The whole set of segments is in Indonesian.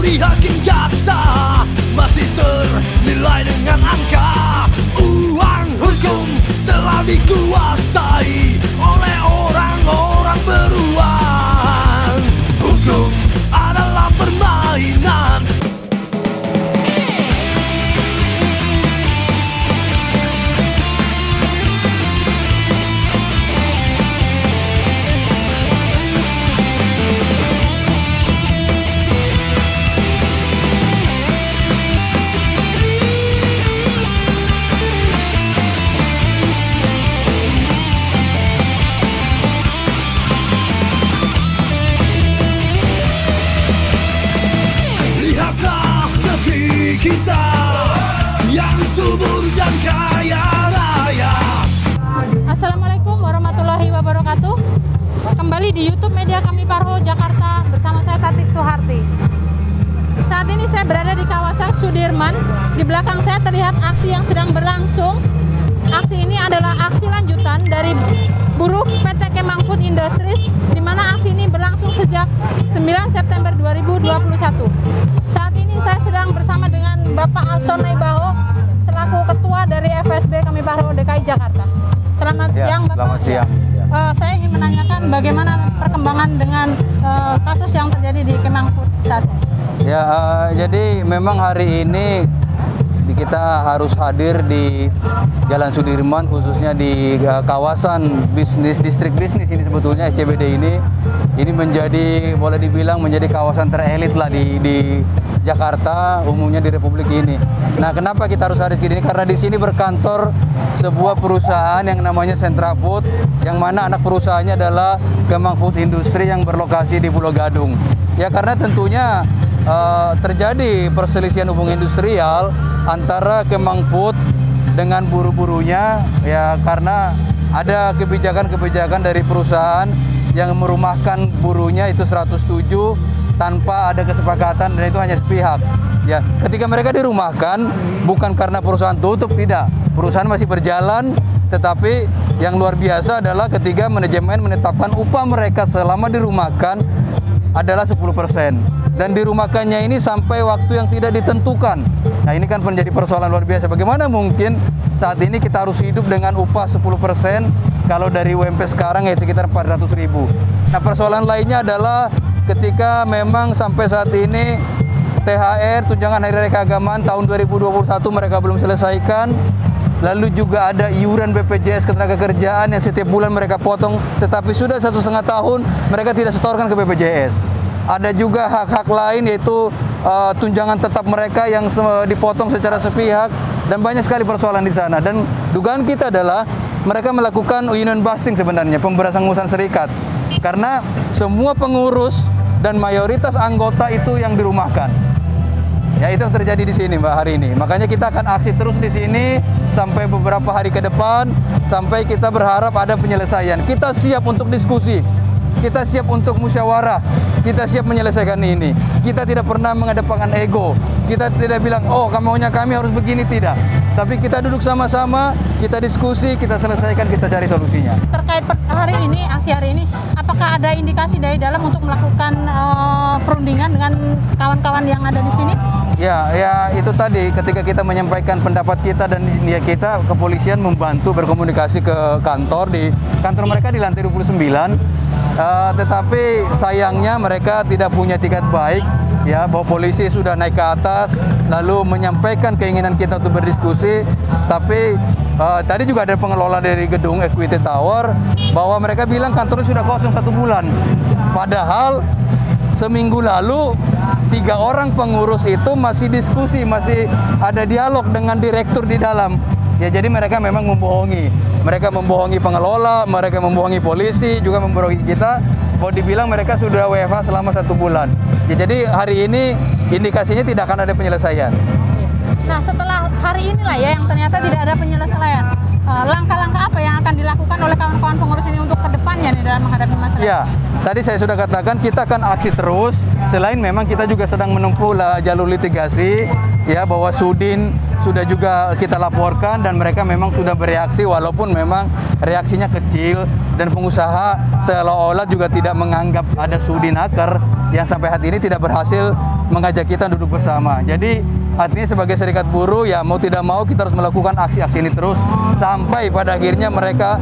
juri hakim jaksa masih ternilai dengan angka. Uang hukum telah dikuasai oleh orang-orang beruang. Hukum adalah permainan. Kita yang subur dan kaya raya. Assalamualaikum warahmatullahi wabarakatuh. Kembali di YouTube Media Kami Parho Jakarta bersama saya Tatik Suharti. Saat ini saya berada di kawasan Sudirman. Di belakang saya terlihat aksi yang sedang berlangsung. Aksi ini adalah aksi lanjutan dari buruh PT Kemang Food Industries, di mana aksi ini berlangsung sejak 9 September 2021. Saat ini saya sedang bersama dengan Bapak Alsonai Baho selaku Ketua dari FSB Kami Parho DKI Jakarta. Selamat siang Bapak. Selamat siang. Saya ingin menanyakan bagaimana perkembangan dengan kasus yang terjadi di Kemang Food saat ini. Jadi memang hari ini kita harus hadir di Jalan Sudirman, khususnya di kawasan bisnis, distrik bisnis ini sebetulnya SCBD ini menjadi, boleh dibilang menjadi kawasan terelit lah di Jakarta, umumnya di Republik ini. Nah, kenapa kita harus hadir di sini? Karena di sini berkantor sebuah perusahaan yang namanya Sentra Food, yang mana anak perusahaannya adalah Kemang Food Industry yang berlokasi di Pulau Gadung. Ya, karena tentunya terjadi perselisihan hubungan industrial antara Kemang Food dengan buruh-burunya, ya, karena ada kebijakan-kebijakan dari perusahaan yang merumahkan buruhnya itu 107 tanpa ada kesepakatan, dan itu hanya sepihak. Ya, ketika mereka dirumahkan bukan karena perusahaan tutup, tidak. Perusahaan masih berjalan, tetapi yang luar biasa adalah ketika manajemen menetapkan upah mereka selama dirumahkan adalah 10%. Dan dirumahkannya ini sampai waktu yang tidak ditentukan. Nah, ini kan menjadi persoalan luar biasa. Bagaimana mungkin saat ini kita harus hidup dengan upah 10% kalau dari UMP sekarang ya sekitar 400.000. Nah, persoalan lainnya adalah ketika memang sampai saat ini THR, tunjangan hari raya keagamaan tahun 2021 mereka belum selesaikan. Lalu juga ada iuran BPJS Ketenagakerjaan yang setiap bulan mereka potong, tetapi sudah 1,5 tahun mereka tidak setorkan ke BPJS. Ada juga hak-hak lain, yaitu tunjangan tetap mereka yang dipotong secara sepihak, dan banyak sekali persoalan di sana. Dan dugaan kita adalah mereka melakukan union busting sebenarnya, pemberangusan serikat, karena semua pengurus dan mayoritas anggota itu yang dirumahkan. Ya, itu yang terjadi di sini Mbak hari ini. Makanya kita akan aksi terus di sini sampai beberapa hari ke depan, sampai kita berharap ada penyelesaian. Kita siap untuk diskusi, kita siap untuk musyawarah, kita siap menyelesaikan ini. Kita tidak pernah mengedepankan ego. Kita tidak bilang, oh maunya kami harus begini, tidak. Tapi kita duduk sama-sama, kita diskusi, kita selesaikan, kita cari solusinya. Terkait hari ini, aksi hari ini, apakah ada indikasi dari dalam untuk melakukan perundingan dengan kawan-kawan yang ada di sini? Ya itu tadi, ketika kita menyampaikan pendapat kita dan ya kita, kepolisian membantu berkomunikasi ke kantor, di kantor mereka di lantai 29. Tetapi sayangnya mereka tidak punya tiket baik, ya, bahwa polisi sudah naik ke atas lalu menyampaikan keinginan kita untuk berdiskusi. Tapi tadi juga ada pengelola dari gedung Equity Tower bahwa mereka bilang kantornya sudah kosong 1 bulan, padahal seminggu lalu 3 orang pengurus itu masih diskusi, masih ada dialog dengan direktur di dalam. Ya, jadi mereka memang membohongi. Mereka membohongi pengelola, mereka membohongi polisi, juga membohongi kita. Bahwa dibilang mereka sudah WFH selama 1 bulan. Ya, jadi hari ini indikasinya tidak akan ada penyelesaian. Nah, setelah hari inilah ya yang ternyata tidak ada penyelesaian. Langkah-langkah apa yang akan dilakukan oleh kawan-kawan pengurus ini untuk kedepannya nih dalam menghadapi masalah? Ya, tadi saya sudah katakan kita akan aksi terus. Selain memang kita juga sedang menempuh jalur litigasi, ya, bahwa Sudin sudah juga kita laporkan dan mereka memang sudah bereaksi, walaupun memang reaksinya kecil dan pengusaha seolah-olah juga tidak menganggap ada Sudin hacker yang sampai hari ini tidak berhasil mengajak kita duduk bersama. Jadi artinya sebagai serikat buruh ya mau tidak mau kita harus melakukan aksi-aksi ini terus sampai pada akhirnya mereka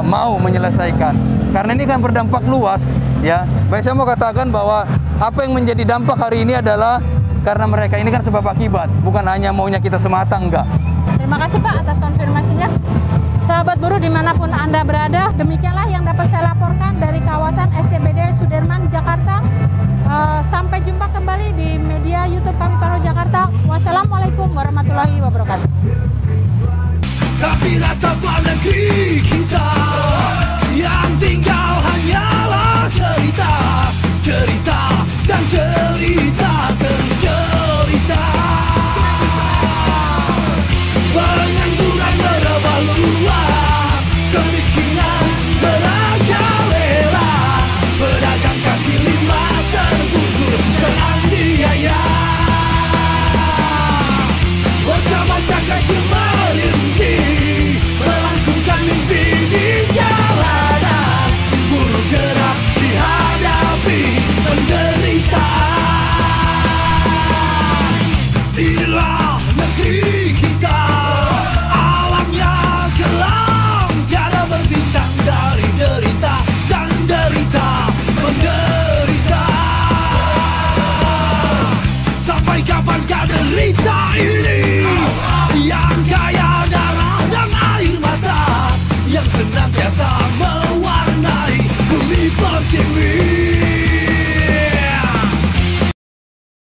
mau menyelesaikan. Karena ini kan berdampak luas ya. Baik, saya mau katakan bahwa apa yang menjadi dampak hari ini adalah karena mereka ini kan sebab akibat, bukan hanya maunya kita semata, enggak. Terima kasih Pak atas konfirmasinya. Sahabat buruh dimanapun Anda berada, demikianlah yang dapat saya laporkan dari kawasan SCBD Sudirman, Jakarta. Sampai jumpa kembali di media YouTube kami Parho Jakarta. Wassalamualaikum warahmatullahi wabarakatuh. Tapi rataplah negeri kita, yang tinggal hanyalah cerita, cerita dan cerita cerita. Pengangguran merebak luas, kemiskinan merajalela, pedagang kaki lima tergusur teraniaya. Bocah-bocah kecil merintih, melangsungkan mimpi di jalanan. Buruh gerak dihadapi penderitaan. Inilah negeri kita, alamnya gelap, tiada berbintang dari derita dan derita menderita. Sampai kapankah derita ini yang kaya darah dan air mata, yang senantiasa mewarnai bumi pertiwi.